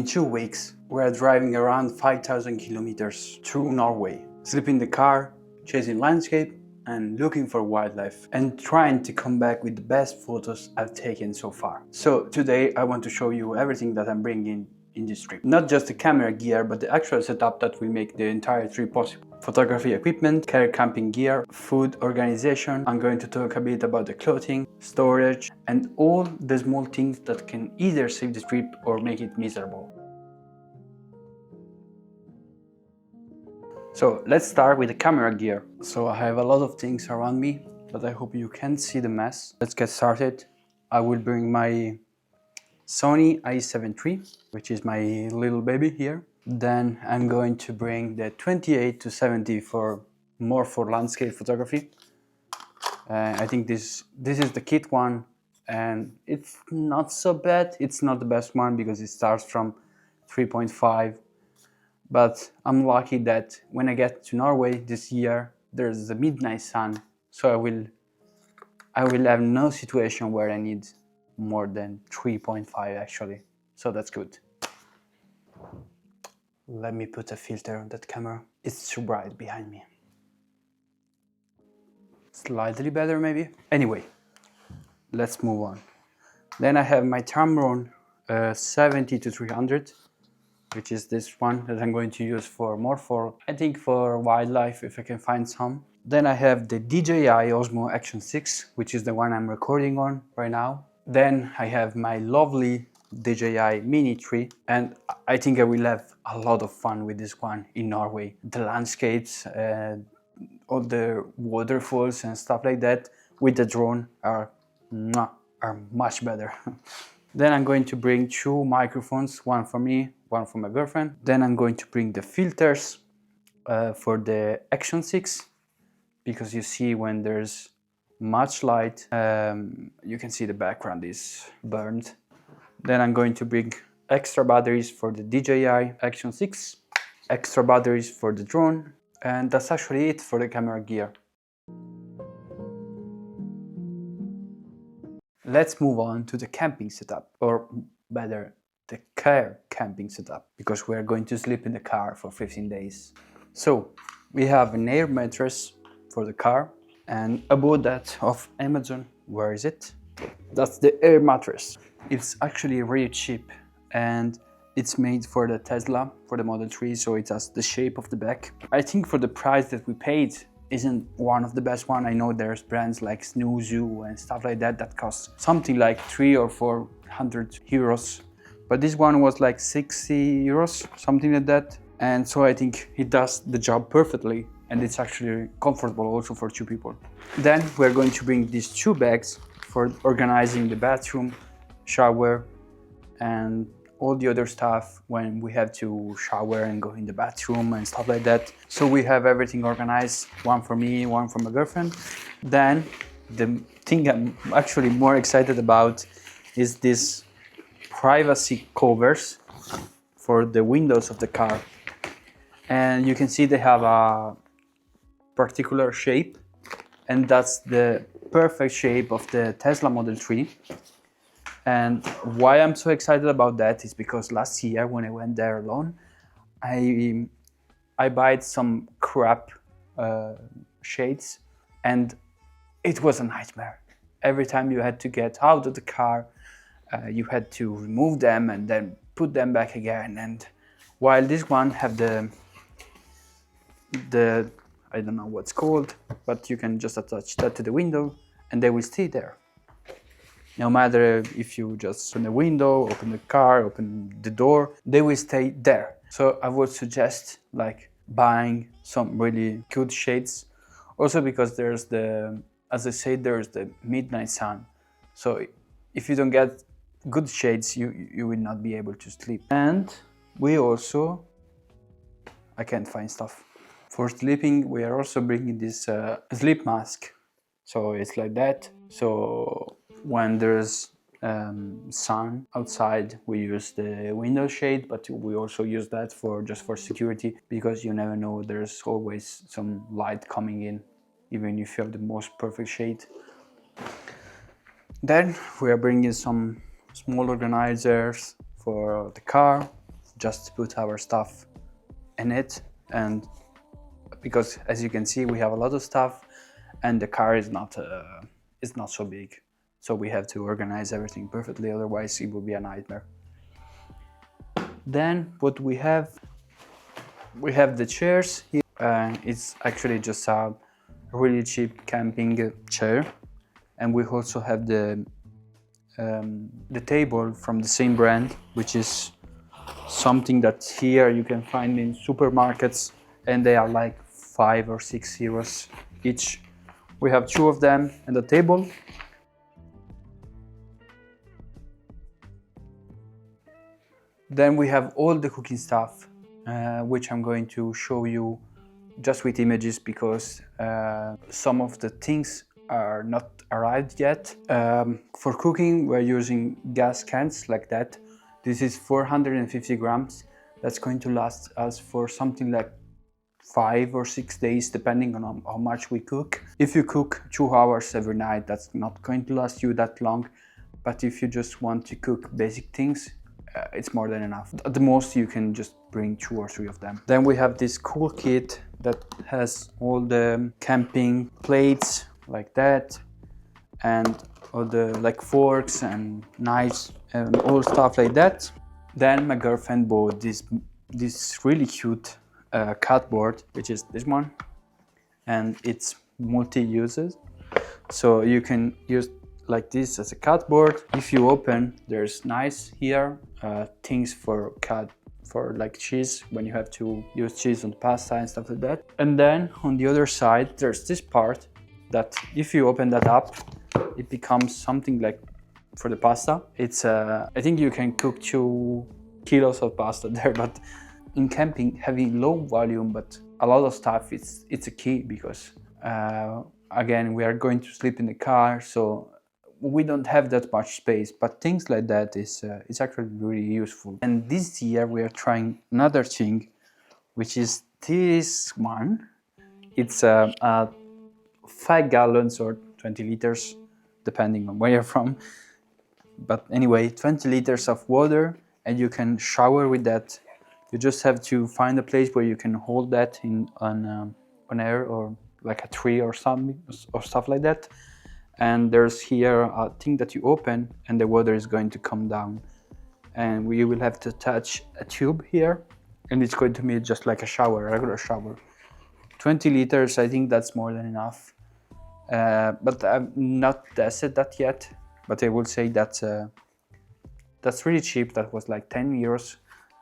In 2 weeks, we're driving around 5,000 kilometers through Norway, sleeping in the car, chasing landscape, and looking for wildlife, and trying to come back with the best photos I've taken so far. So today I want to show you everything that I'm bringing in this trip. Not just the camera gear, but the actual setup that will make the entire trip possible. Photography equipment, care camping gear, food organization. I'm going to talk a bit about the clothing, storage, and all the small things that can either save the trip or make it miserable. So let's start with the camera gear. So I have a lot of things around me, but I hope you can see the mess. Let's get started. I will bring my Sony a7 III, which is my little baby here. Then I'm going to bring the 28-70 for more for landscape photography. I think this is the kit one, and it's not so bad. It's not the best one because it starts from 3.5. But I'm lucky that when I get to Norway this year, there's a midnight sun, so I will have no situation where I need more than 3.5 actually, so that's good. Let me put a filter on that camera. It's too bright behind me. Slightly better maybe. Anyway, let's move on. Then I have my Tamron 70-300. Which is this one that I'm going to use I think for wildlife if I can find some. Then I have the DJI Osmo Action 6, which is the one I'm recording on right now. Then I have my lovely DJI Mini 3, and I think I will have a lot of fun with this one in Norway. The landscapes, all the waterfalls and stuff like that with the drone are much better. Then I'm going to bring 2 microphones, one for me, one for my girlfriend. Then I'm going to bring the filters for the Action 6, because you see when there's much light, you can see the background is burned. Then I'm going to bring extra batteries for the DJI Action 6, extra batteries for the drone, and that's actually it for the camera gear. Let's move on to the camping setup, or better, the car camping setup, because we are going to sleep in the car for 15 days. So we have an air mattress for the car, and I bought that off Amazon. Where is it? That's the air mattress. It's actually really cheap, and it's made for the Tesla, for the Model 3, so it has the shape of the back. I think for the price that we paid, isn't one of the best one. I know there's brands like Snoozu and stuff like that that cost something like 300 or 400 euros, but this one was like 60 euros, something like that. And so I think it does the job perfectly, and it's actually comfortable also for 2 people. Then we're going to bring these 2 bags for organizing the bathroom, shower, and all the other stuff when we have to shower and go in the bathroom and stuff like that. So we have everything organized, one for me, one for my girlfriend. Then the thing I'm actually more excited about is this privacy covers for the windows of the car. And you can see they have a particular shape, and that's the perfect shape of the Tesla Model 3. And why I'm so excited about that is because last year when I went there alone, I bought some crap shades, and it was a nightmare. Every time you had to get out of the car, you had to remove them and then put them back again. And while this one have the I don't know what's called, but you can just attach that to the window and they will stay there. No matter if you just open the window, open the car, open the door, they will stay there. So I would suggest like buying some really good shades. Also because there's as I said, there's the midnight sun. So if you don't get good shades, you will not be able to sleep. And we also, I can't find stuff. For sleeping, we are also bringing this sleep mask. So it's like that. So when there's sun outside, we use the window shade, but we also use that just for security, because you never know, there's always some light coming in, even if you have the most perfect shade. Then we are bringing some small organizers for the car, just put our stuff in it, and because as you can see we have a lot of stuff and the car is not so big, so we have to organize everything perfectly, otherwise it would be a nightmare. Then what we have the chairs here. It's actually just a really cheap camping chair, and we also have the table from the same brand, which is something that here you can find in supermarkets, and they are like 5 or 6 euros each. We have 2 of them and the table. Then we have all the cooking stuff, which I'm going to show you just with images, because some of the things are not arrived yet. For cooking we're using gas cans like that. This is 450 grams. That's going to last us for something like 5 or 6 days, depending on how much we cook. If you cook 2 hours every night, that's not going to last you that long. But if you just want to cook basic things, it's more than enough. At the most you can just bring 2 or 3 of them. Then we have this cool kit that has all the camping plates like that, and all the like forks and knives and all stuff like that. Then my girlfriend bought this really cute cardboard, which is this one, and it's multi-uses, so you can use like this as a cardboard. If you open, there's nice here things for like cheese, when you have to use cheese on pasta and stuff like that. And then on the other side there's this part that if you open that up, it becomes something like for the pasta. It's I think you can cook 2 kilos of pasta there. But in camping, having low volume but a lot of stuff, it's a key, because again, we are going to sleep in the car, so we don't have that much space. But things like that is it's actually really useful. And this year we are trying another thing, which is this one. It's 5 gallons or 20 liters, depending on where you're from. But anyway, 20 liters of water, and you can shower with that. You just have to find a place where you can hold that on air, or like a tree or something, or stuff like that. And there's here a thing that you open, and the water is going to come down, and we will have to touch a tube here, and it's going to be just like a shower, a regular shower. 20 liters, I think that's more than enough. But I've not tested that yet. But I will say that that's really cheap. That was like 10 euros.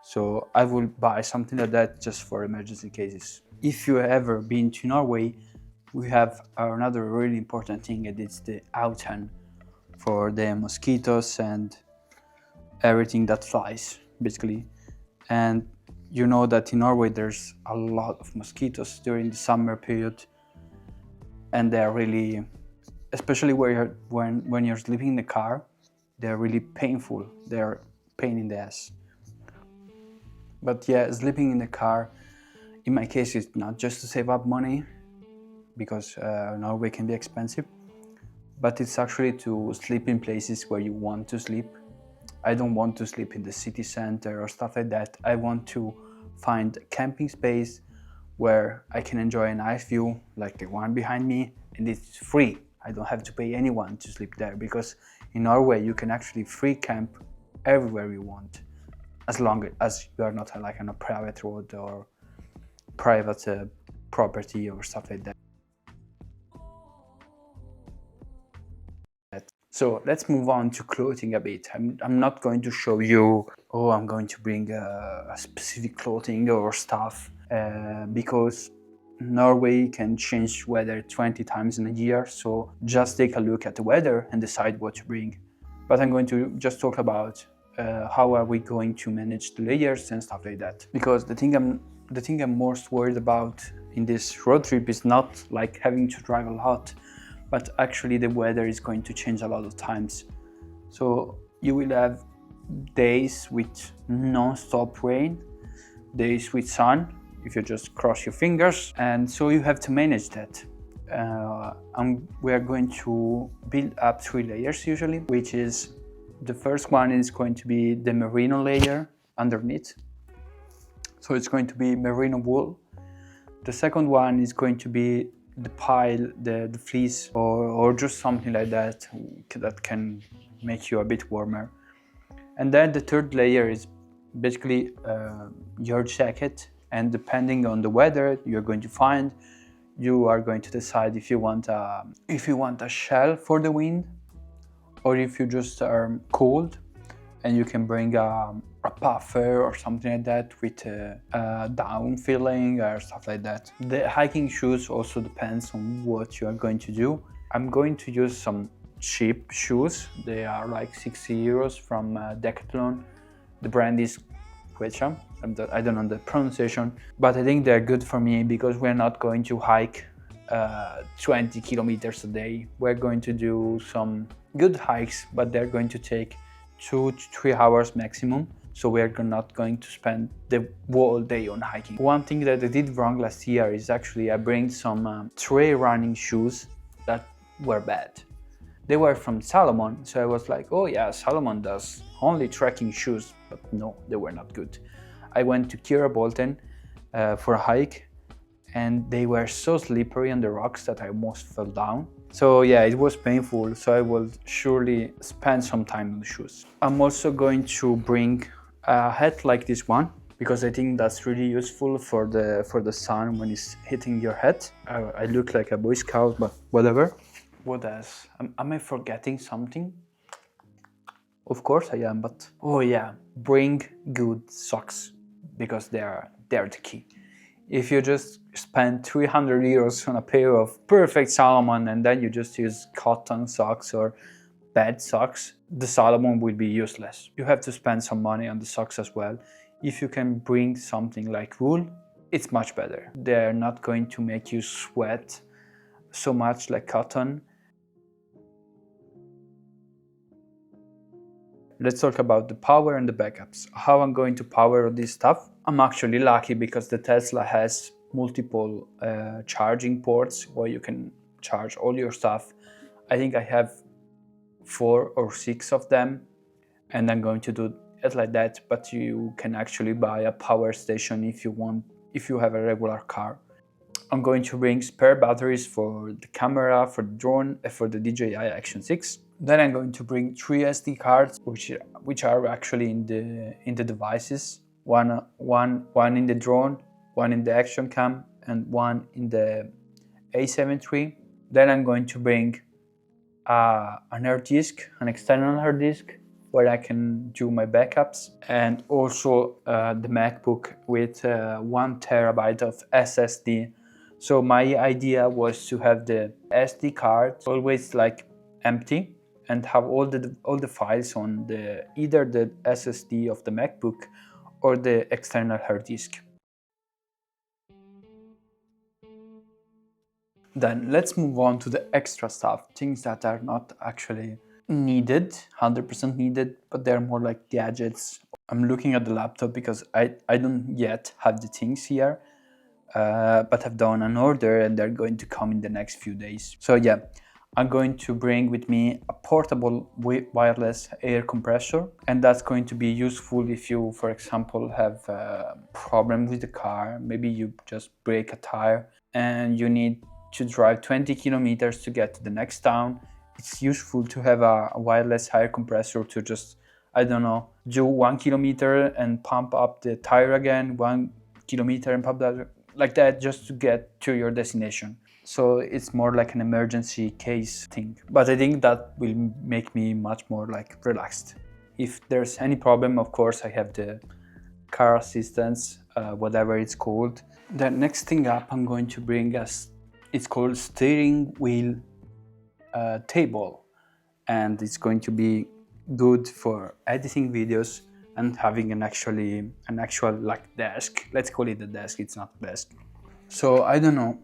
So I will buy something like that just for emergency cases. If you have ever been to Norway, we have another really important thing, and it's the Lofoten, for the mosquitoes and everything that flies, basically. And you know that in Norway there's a lot of mosquitoes during the summer period, and they're really, especially when you're sleeping in the car, they're really painful. They're pain in the ass. But yeah, sleeping in the car, in my case, it's not just to save up money, because Norway can be expensive, but it's actually to sleep in places where you want to sleep. I don't want to sleep in the city center or stuff like that. I want to find a camping space where I can enjoy a nice view, like the one behind me, and it's free. I don't have to pay anyone to sleep there, because in Norway you can actually free camp everywhere you want, as long as you are not like on a private road or private property or stuff like that. So let's move on to clothing a bit. I'm not going to show you, oh, I'm going to bring a specific clothing or stuff, because Norway can change weather 20 times in a year. So just take a look at the weather and decide what to bring. But I'm going to just talk about how are we going to manage the layers and stuff like that. Because the thing I'm most worried about in this road trip is not like having to drive a lot, but actually the weather is going to change a lot of times. So you will have days with non-stop rain, days with sun, if you just cross your fingers, and so you have to manage that. We are going to build up 3 layers usually, which is, the first one is going to be the merino layer underneath. So it's going to be merino wool. The second one is going to be the pile, the fleece, or just something like that that can make you a bit warmer. And then the third layer is basically your jacket, and depending on the weather you're going to find, you are going to decide if you want a shell for the wind, or if you just are cold and you can bring a puffer or something like that with a down filling or stuff like that. The hiking shoes also depends on what you are going to do. I'm going to use some cheap shoes. They are like 60 euros from Decathlon. The brand is Quecha. I don't know the pronunciation, but I think they're good for me because we're not going to hike 20 kilometers a day. We're going to do some good hikes, but they're going to take 2 to 3 hours maximum. So we're not going to spend the whole day on hiking. One thing that I did wrong last year is actually I bring some trail running shoes that were bad. They were from Salomon, so I was like, oh yeah, Salomon does only trekking shoes, but no, they were not good. I went to Kira Bolton for a hike, and they were so slippery on the rocks that I almost fell down. So yeah, it was painful, so I will surely spend some time on the shoes. I'm also going to bring a hat like this one, because I think that's really useful for the sun when it's hitting your head. I look like a Boy Scout, but whatever. What else? Am I forgetting something? Of course I am, but oh yeah, bring good socks, because they're the key. If you just spend 300 euros on a pair of perfect Salomon and then you just use cotton socks or bad socks, the Salomon will be useless. You have to spend some money on the socks as well. If you can bring something like wool, it's much better. They're not going to make you sweat so much like cotton. Let's talk about the power and the backups. How I'm going to power this stuff? I'm actually lucky because the Tesla has multiple charging ports where you can charge all your stuff. I think I have 4 or 6 of them, and I'm going to do it like that, but you can actually buy a power station if you want, if you have a regular car. I'm going to bring spare batteries for the camera, for the drone, for the DJI Action 6. Then I'm going to bring 3 SD cards, which are actually in the devices. One in the drone, one in the action cam, and one in the A7 III. Then I'm going to bring an hard disk, an external hard disk, where I can do my backups, and also the MacBook with 1 terabyte of SSD. So my idea was to have the SD card always like empty and have all the files on either the SSD of the MacBook or the external hard disk. Then let's move on to the extra stuff, things that are not actually needed, 100% needed, but they're more like gadgets. I'm looking at the laptop because I don't yet have the things here, but I've done an order and they're going to come in the next few days. So yeah, I'm going to bring with me a portable wireless air compressor, and that's going to be useful if you, for example, have a problem with the car. Maybe you just break a tire and you need to drive 20 kilometers to get to the next town. It's useful to have a wireless air compressor to just, I don't know, do 1 kilometer and pump up the tire again, 1 kilometer and pump that, like that, just to get to your destination. So it's more like an emergency case thing. But I think that will make me much more like relaxed. If there's any problem, of course, I have the car assistance, whatever it's called. The next thing up I'm going to bring us, it's called steering wheel table, and it's going to be good for editing videos and having an actual like desk. Let's call it a desk, it's not a desk. So I don't know,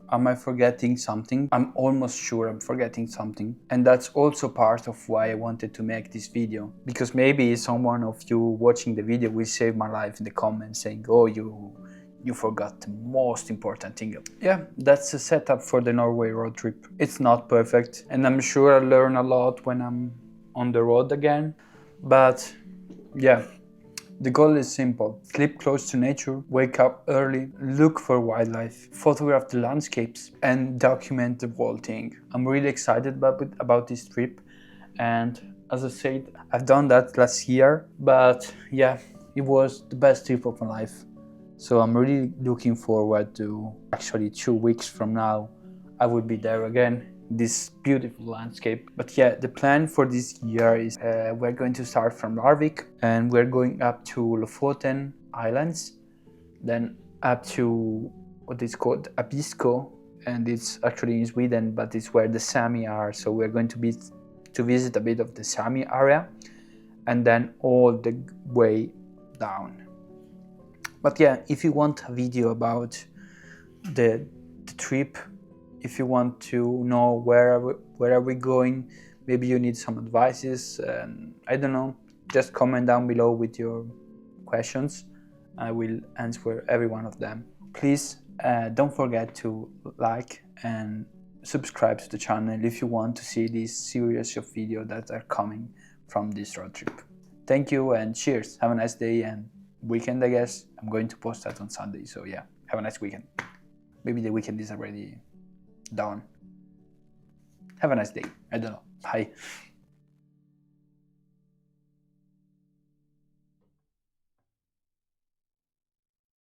am I forgetting something? I'm almost sure I'm forgetting something, and that's also part of why I wanted to make this video, because maybe someone of you watching the video will save my life in the comments saying, oh, you forgot the most important thing. Yeah, that's the setup for the Norway road trip. It's not perfect, and I'm sure I'll learn a lot when I'm on the road again, but yeah, The goal is simple: sleep close to nature, wake up early, look for wildlife, photograph the landscapes, and document the whole thing. I'm really excited about this trip, and as I said, I've done that last year, but yeah, it was the best trip of my life. So I'm really looking forward to, actually 2 weeks from now, I will be there again, this beautiful landscape. But yeah, the plan for this year is we're going to start from Larvik and we're going up to Lofoten Islands, then up to what is called Abisko, and it's actually in Sweden, but it's where the Sami are. So we're going to visit a bit of the Sami area and then all the way down. But yeah, if you want a video about the trip, if you want to know where are we going, maybe you need some advices, I don't know, just comment down below with your questions. I will answer every one of them. Please don't forget to like and subscribe to the channel if you want to see this series of videos that are coming from this road trip. Thank you and cheers. Have a nice day and weekend, I guess. I'm going to post that on Sunday, so yeah, have a nice weekend. Maybe the weekend is already done. Have a nice day. I don't know. Bye.